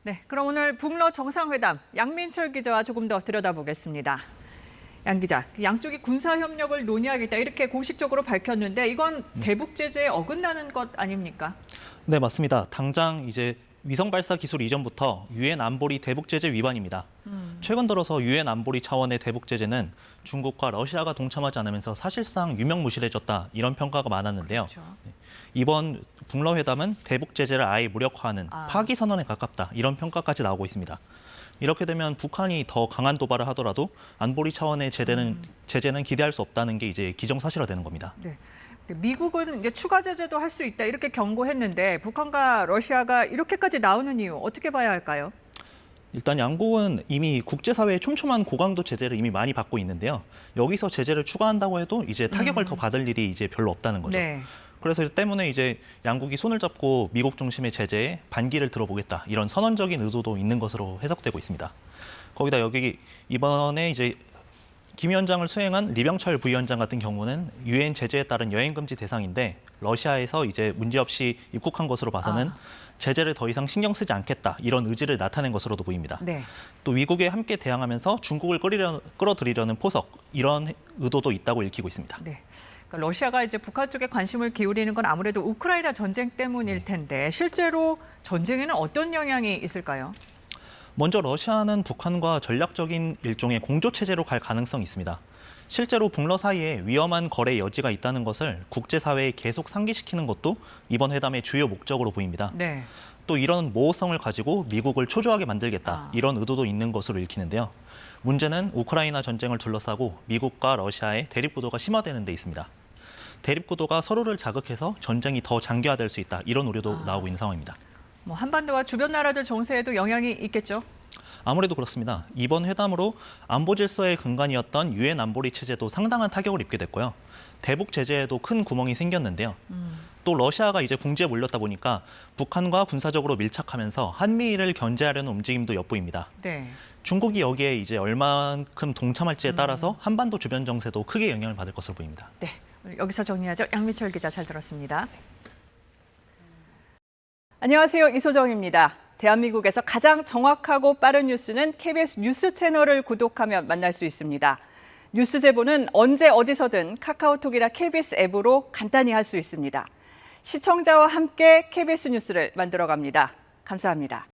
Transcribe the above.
네, 그럼 오늘 북러 정상회담 양민철 기자와 조금 더 들여다보겠습니다. 양 기자, 양쪽이 군사 협력을 논의하겠다 이렇게 공식적으로 밝혔는데 이건 대북 제재에 어긋나는 것 아닙니까? 네, 맞습니다. 당장 이제 위성 발사 기술 이전부터 유엔 안보리 대북 제재 위반입니다. 최근 들어서 유엔 안보리 차원의 대북 제재는 중국과 러시아가 동참하지 않으면서 사실상 유명무실해졌다 이런 평가가 많았는데요. 그렇죠. 이번 북러 회담은 대북 제재를 아예 무력화하는 파기 선언에 가깝다 이런 평가까지 나오고 있습니다. 이렇게 되면 북한이 더 강한 도발을 하더라도 안보리 차원의 제재는 기대할 수 없다는 게 이제 기정사실화되는 겁니다. 네. 미국은 이제 추가 제재도 할 수 있다 이렇게 경고했는데 북한과 러시아가 이렇게까지 나오는 이유 어떻게 봐야 할까요? 일단 양국은 이미 국제사회의 촘촘한 고강도 제재를 이미 많이 받고 있는데요. 여기서 제재를 추가한다고 해도 이제 타격을 더 받을 일이 이제 별로 없다는 거죠. 네. 그래서 때문에 이제 양국이 손을 잡고 미국 중심의 제재에 반기를 들어보겠다 이런 선언적인 의도도 있는 것으로 해석되고 있습니다. 거기다 여기 이번에 이제 김 위원장을 수행한 리병철 부위원장 같은 경우는 유엔 제재에 따른 여행 금지 대상인데 러시아에서 이제 문제없이 입국한 것으로 봐서는 제재를 더 이상 신경 쓰지 않겠다 이런 의지를 나타낸 것으로도 보입니다. 네. 또 미국에 함께 대항하면서 중국을 끌어들이려는 포석 이런 의도도 있다고 읽히고 있습니다. 네. 그러니까 러시아가 이제 북한 쪽에 관심을 기울이는 건 아무래도 우크라이나 전쟁 때문일 텐데 실제로 전쟁에는 어떤 영향이 있을까요? 먼저 러시아는 북한과 전략적인 일종의 공조 체제로 갈 가능성이 있습니다. 실제로 북러 사이에 위험한 거래 여지가 있다는 것을 국제사회에 계속 상기시키는 것도 이번 회담의 주요 목적으로 보입니다. 네. 또 이런 모호성을 가지고 미국을 초조하게 만들겠다 이런 의도도 있는 것으로 읽히는데요. 문제는 우크라이나 전쟁을 둘러싸고 미국과 러시아의 대립구도가 심화되는 데 있습니다. 대립구도가 서로를 자극해서 전쟁이 더 장기화될 수 있다 이런 우려도 나오고 있는 상황입니다. 뭐 한반도와 주변 나라들 정세에도 영향이 있겠죠? 아무래도 그렇습니다. 이번 회담으로 안보 질서의 근간이었던 유엔 안보리 체제도 상당한 타격을 입게 됐고요. 대북 제재에도 큰 구멍이 생겼는데요. 또 러시아가 이제 궁지에 몰렸다 보니까 북한과 군사적으로 밀착하면서 한미일을 견제하려는 움직임도 엿보입니다. 네. 중국이 여기에 이제 얼만큼 동참할지에 따라서 한반도 주변 정세도 크게 영향을 받을 것으로 보입니다. 네. 여기서 정리하죠. 양민철 기자 잘 들었습니다. 안녕하세요. 이소정입니다. 대한민국에서 가장 정확하고 빠른 뉴스는 KBS 뉴스 채널을 구독하면 만날 수 있습니다. 뉴스 제보는 언제 어디서든 카카오톡이나 KBS 앱으로 간단히 할 수 있습니다. 시청자와 함께 KBS 뉴스를 만들어갑니다. 감사합니다.